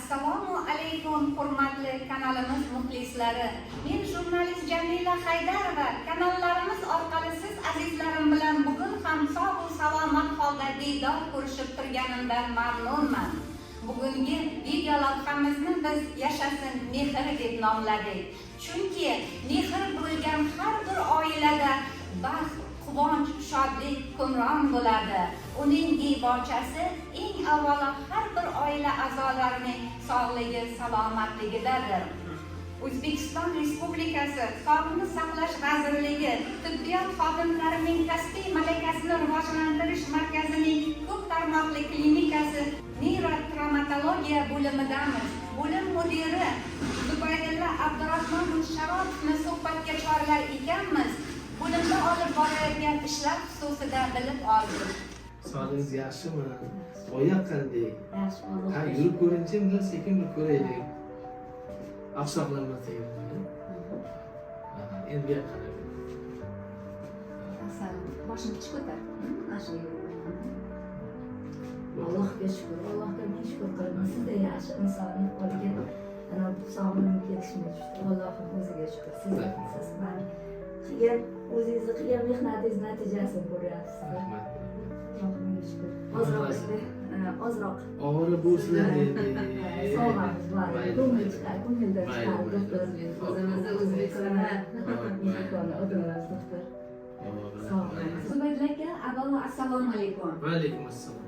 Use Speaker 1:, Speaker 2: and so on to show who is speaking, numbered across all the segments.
Speaker 1: Assalomu alaykum hurmatli kanalimiz muxlislari. Men jurnalist Jamila Haydarova. Kanallarimiz orqali siz azizlarim bilan bugun ham sog' va salomat holda diydor ko'rishib turganimdan mamnunman. Bugungi video lavhamizni biz Yashasin mehr deb nomladik. Chunki mehr bo'lgan har bir oilada baxt, quvonch, shodlik hukmron bo'ladi. Uning debochasi eng avvalo har bir oila a'zolarining sog'ligi, salomatligidadir. O'zbekiston Respublikasi Sog'liqni saqlash vazirligi tibbiyot xodimlarining kasbiy malakasini rivojlantirish markazining ko'p tarmoqli klinikasi neyrotraumatologiya bo'limidamiz. Bo'lim mudiri Zubaydulla Abdurahmonov Sharopovni suhbatga chorlar ekanmiz. Bo'limda olib borayotgan ishlar xususida bilib oldik.
Speaker 2: Sog'ligingiz yaxshimi? Oyoq qanday?
Speaker 3: Yaxshi bo'ldi.
Speaker 2: Ha, yurib ko'ringchi, bundan sekin bir ko'raylik. Oqsoqlanmasa endi bu yoqqa qarab.
Speaker 3: Asal boshini ichi ko'tar. Ashu Allohga shukr, Allohga ming shukr qilamiz. Sizda yaxshi insonni qo'liga ana sog'lig'im kelishini tushdi. Allohning o'ziga shukr. Siz man qilgan o'zingizni qilgan mehnatingiz natijasini ko'ryapsiz.
Speaker 2: Rahmat.
Speaker 3: Allohga shukr. Ozroq
Speaker 2: Og'iri bo'lsinlar endi.
Speaker 3: sog'amiz bor. Ko'ngildan chiqarib doktor o'zimizni O'zbekistonda mehmon o'tiramiz doktor.
Speaker 1: Zubaydulla aka, avvalo assalomu alaykum.
Speaker 2: Va alaykum assalom.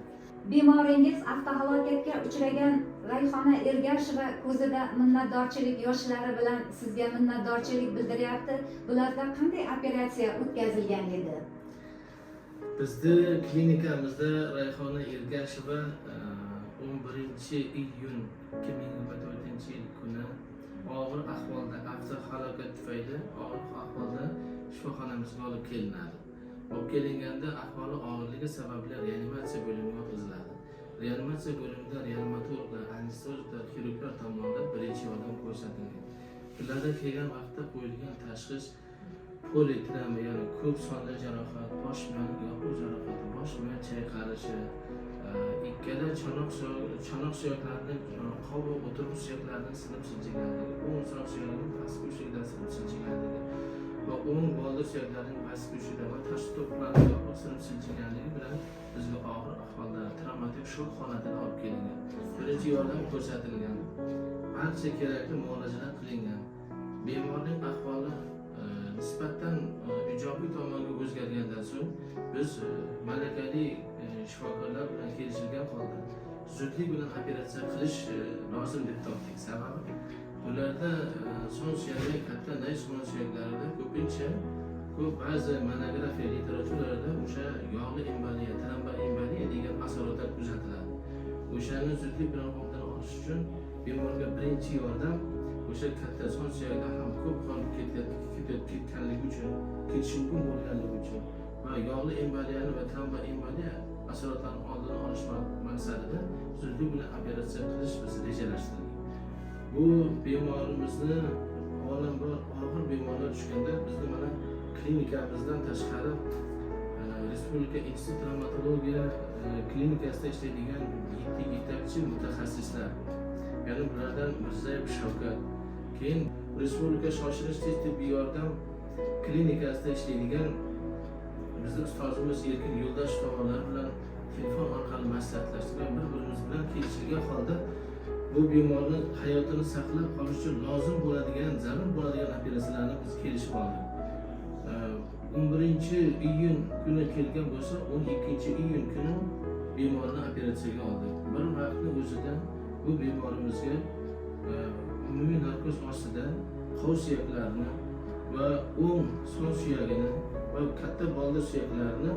Speaker 1: Bemoringiz avtohalokatga uchragan Rayhona Ergasheva ko'zida minnatdorchilik yoshlari bilan sizga minnatdorchilik bildiryapti. Bularda qanday operatsiya o'tkazilgan edi?
Speaker 2: Bizda klinikamizda Rayhona Ergasheva 11-iyun 2024-yil kuni og'ir ahvolda avtohalokat tufayli og'ir ahvolda shifoxonamizga olib kelinadi. Olib kelinganda ahvoli og'irligi sababli reanimatsiya bo'limiga yotqiziladi. Reanimatsiya bo'limida reanimatologlar, anesteziologlar, xirurglar tomonidan birinchi yordam ko'rsatilgan. Ularda kelgan vaqtda qo'yilgan tashxis politrauma, ya'ni ko'p sonli jarohat, bosh miya yopiq jarohati, bosh miya chayqalishi, ikkala chanoq suyaklarining qovoq o'tirib suyaklarining sinib siljiganligi, o'ng soq suyagining pastki uchidan sinib siljiganligi va o'ng boldir suyaklarining pastki uchida va tashqi to'plarning yopiq sinib siljiganligi bilan bizga og'ir ahvolda travmatik shok holatiga olib kelingan. Birinchi yordam ko'rsatilgan, barcha kerakli muolajalar qilingan. Bemorning ahvoli nisbatan ijobiy tomonga o'zgargandan so'ng biz malakali shifokorlar bilan kelishilgan holda zudlik bilan operatsiya qilish lozim deb topdik. Sababi ularda son suyagiga katta nay son suyaklarida ko'pincha ba'zi monografiya literaturlarida o'sha yog'li emboliya, tromboemboliya degan asoratlar kuzatiladi. O'shani zudlik bilan oldini olish uchun bemorga birinchi yordam o'sha katta son suyagida ham ko'p qon ketganligi uchun, ketishi mumkin bo'lganligi uchun va yog'li emboliyani va tromboemboliya asoratlarini oldini olish maqsadida zudlik bilan operatsiya qilish biz rejalashtirdik. Bu bemorimizni avvalambor og'ir bemorlar tushganda bizni mana klinikamizdan tashqari Respublika institut travmatologiya klinikasida ishlaydigan yetakchi mutaxassislar, ya'ni bulardan Mirzayev Shavkat, keyin Respublika shoshilinch tibbiy yordam klinikasida ishlaydigan bizning ustozimiz Erkin Yo'ldosh tomonlari bilan telefon orqali maslahatlashdik va bir-birimiz bilan kelishilgan holda bu bemorning hayotini saqlab qolish uchun lozim bo'ladigan, zarur bo'ladigan operatsiyalarni biz kelishib oldik. 11-iyun kuni kelgan bo'lsa, 12-iyun kuni bemorni operatsiyaga oldik. Bir vaqtning o'zida bu bemorimizga umumiy narkoz ostida qo'l suyaklarini va o'ng son suyagini va katta boldir suyaklarini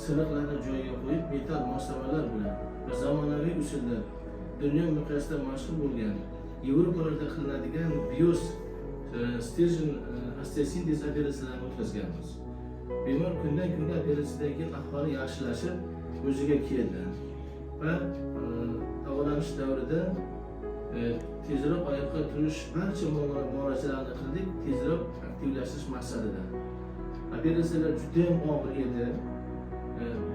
Speaker 2: siriqlarni joyiga qo'yib metal moslamalar bilan va zamonaviy usulda dunyo miqyosida mashhur bo'lgan Yevropalarda qilinadigan bios sturgeon osteosintez operatsiyalarini o'tkazganmiz. Bemor kundan kunga operatsiyadan keyin ahvoli yaxshilashib o'ziga keldi va davolanish davrida tezroq oyoqqa turish barcha muolajalarni qildik, tezroq aktivlashtirish maqsadida. Operatsiyalar juda ham og'ir edi.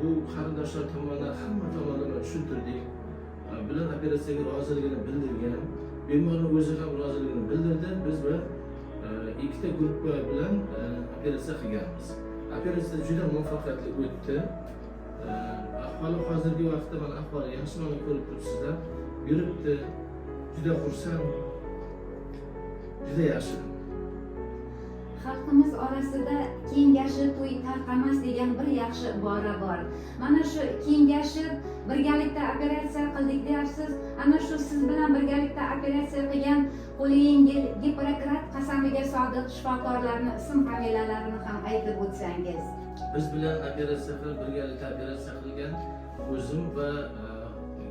Speaker 2: Bu qarindoshlar tomonidan hamma tomonlama tushuntirdik. bilan operatsiyaga roziligini bildirgan, bemorning o'zi ham roziligini bildirdi. Biz bir ikkita guruh bilan operatsiya qilganmiz. Operatsiya juda muvaffaqiyatli o'tdi. Ahvoli hozirgi vaqtda mana ahvoli yaxshi, mana ko'rib turibsizlar. Yuribdi. Juda xursand. Juda yaxshi.
Speaker 1: Xalqimiz orasida kengashib to'y tarqamas degan bir yaxshi ibora bor. Mana shu kengashib birgalikda operatsiya qildik deyapsiz. Ana shu siz bilan birgalikda operatsiya qilgan qo'li yengil Gippokrat qasamiga sodiq shifokorlarni ism familiyalarini ham aytib o'tsangiz.
Speaker 2: Biz bilan operatsiya qilib, birgalikda operatsiya qilgan o'zim va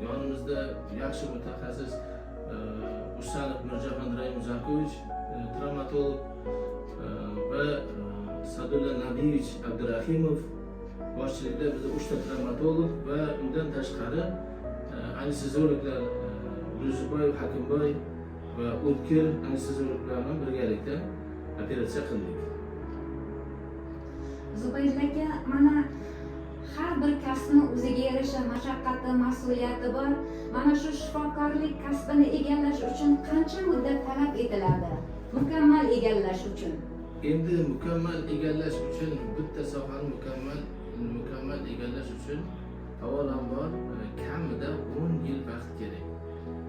Speaker 2: yonimizda yaxshi mutaxassis Usanov Mirjahon Raimzakovich, travmatolog va Sadulla Nabiyevich Abdurahimov boshchiligida bizda 3 ta travmatolog va undan tashqari anesteziologlar Ruziboyev, Hakimboy va O'tkir anesteziologlar bilan birgalikda operatsiya qildik.
Speaker 1: Zubayr aka, mana har bir kasbni o'ziga yarasha mashaqqati, mas'uliyati bor. Mana shu shifokorlik kasbini egallash uchun qancha muddat talab etiladi? Mukammal egallash uchun.
Speaker 2: Endi mukammal egallash uchun, bitta sohani mukammal egallash uchun avvalambor kamida 10 yil vaqt kerak.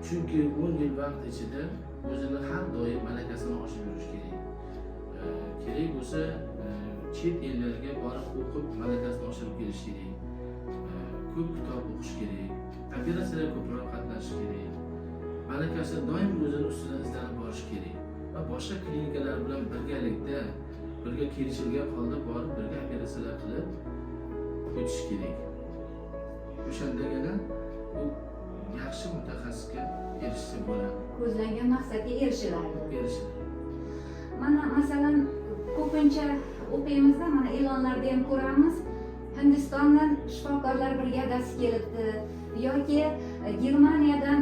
Speaker 2: Chunki 10 yil vaqt ichida o'zini har doim malakasini oshirib yurish kerak. Kerak bo'lsa chet ellarga borib o'qib malakasini oshirib kelish kerak. Ko'p kitob o'qish kerak. Operatsiyalarga ko'proq qatnashish kerak. Malakasi doim o'zini ustidan izlanib borish kerak. Va boshqa klinikalar bilan birga kelishilgan holda borib birga operatsiyalar qilib o'tish kerak. O'shandagina bu yaxshi mutaxassisga erishsa bo'ladi.
Speaker 1: Ko'zlangan maqsadga erishiladi.
Speaker 2: Mana
Speaker 1: masalan ko'pincha o'qiymiz-da, mana e'lonlarda ham ko'ramiz. Hindistondan shifokorlar brigadasi kelibdi yoki Germaniyadan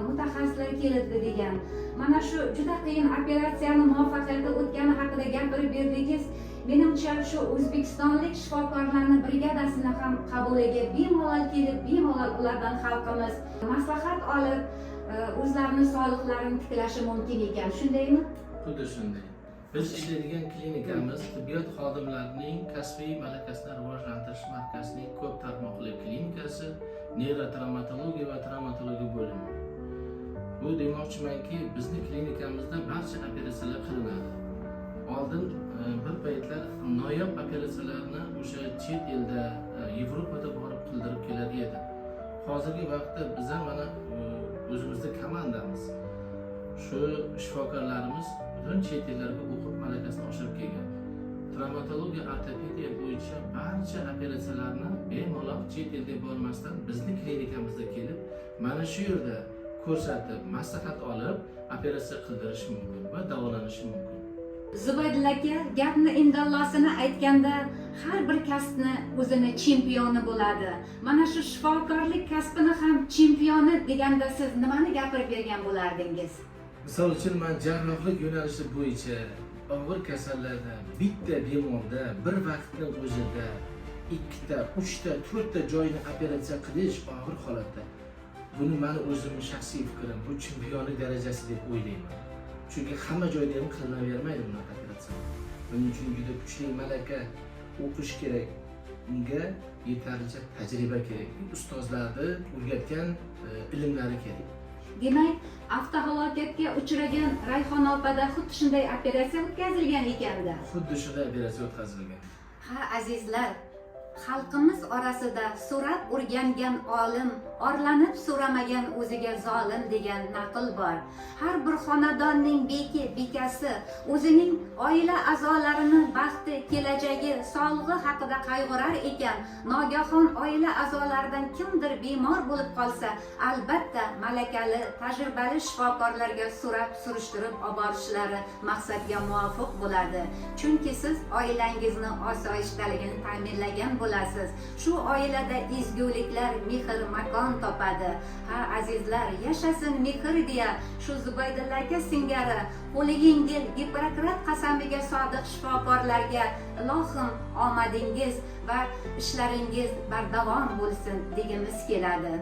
Speaker 1: mutaxassislar kelibdi degan. Mana shu juda qiyin operatsiyani muvaffaqiyatli o'tgani haqida gapirib berdingiz. Menimcha shu o'zbekistonlik shifokorlarning brigadasini ham qabuliga bemalol kelib, bemalol ulardan xalqimiz maslahat olib, o'zlarining sog'liqlarini tiklashi mumkin ekan. Shundaymi?
Speaker 2: Xuddi shunday. Biz ishlaydigan klinikamiz tibbiyot xodimlarining kasbiy malakasini rivojlantirish markazining ko'p tarmoqli klinikasi, neyrotravmatologiya va travmatologiya bo'limi. Bu demoqchimanki, bizning klinikamizda barcha operatsiyalar qilinadi. Oldin bir paytlar noyob operatsiyalarni o'sha chet elda, Yevropada borib qildirib kelar edi. Hozirgi vaqtda biz ham mana o'zimizda komandamiz. Shu shifokorlarimiz butun chet ellarga o'qib malakasini oshirib kelgan. Travmatologiya, ortopediya bo'yicha barcha operatsiyalarni bemalol chet elga bormasdan bizning klinikamizda kelib, mana shu yerda ko'rsatib, maslahat olib, operatsiya qildirish mumkin va davolanish mumkin.
Speaker 1: Zubayr aka, gapni indallosini aytganda har bir kasbni o'zini chempioni bo'ladi. Mana shu shifokorlik kasbini ham chempioni deganda siz nimani gapirib bergan bo'lardingiz?
Speaker 2: Misol uchun, men jarrohlik yo'nalishi bo'yicha og'ir kasallarda bitta bemorda bir vaqtning o'zida 2 ta, 3 ta, 4 ta joyini operatsiya qilish og'ir holatda. Buni meni o'zimning shaxsiy fikrim, bu chempionlik darajasi deb o'ylayman. Chunki hamma joyda ham qilinavermaydi bunaqa operatsiya. Buning uchun juda kuchli malaka o'qish kerak. Unga yetarlicha tajriba kerak. Ustozlarni o'rgatgan ilmlari kerak.
Speaker 1: Demak, avtohalokatga uchragan Rayhon opada xuddi shunday operatsiya o'tkazilgan ekanda.
Speaker 2: Xuddi shunday operatsiya o'tkazilgan.
Speaker 1: Ha, azizlar, xalqimiz orasida so'rab o'rgangan olim, orlanib so'ramagan o'ziga zolim degan naql bor. Har bir xonadonning beki, bekasi o'zining oila a'zolarini baxti, kelajagi, sog'lig'i haqida qayg'urar ekan, nogahon oila a'zolaridan kimdir bemor bo'lib qolsa, albatta malakali, tajribali shifokorlarga so'rab, surishtirib olib borishlari maqsadga muvofiq bo'ladi. Chunki siz oilangizni osoyishtaligini ta'minlagan bo'lasiz. Shu oilada ezguliklar, mehr, makon topadi. Ha, azizlar, yashasin mehr deya shu Zubaydulla aka singari qo'li yengil Gippokrat qasamiga sodiq shifokorlarga ilohim omadingiz va ishlaringiz bardavom bo'lsin degimiz keladi.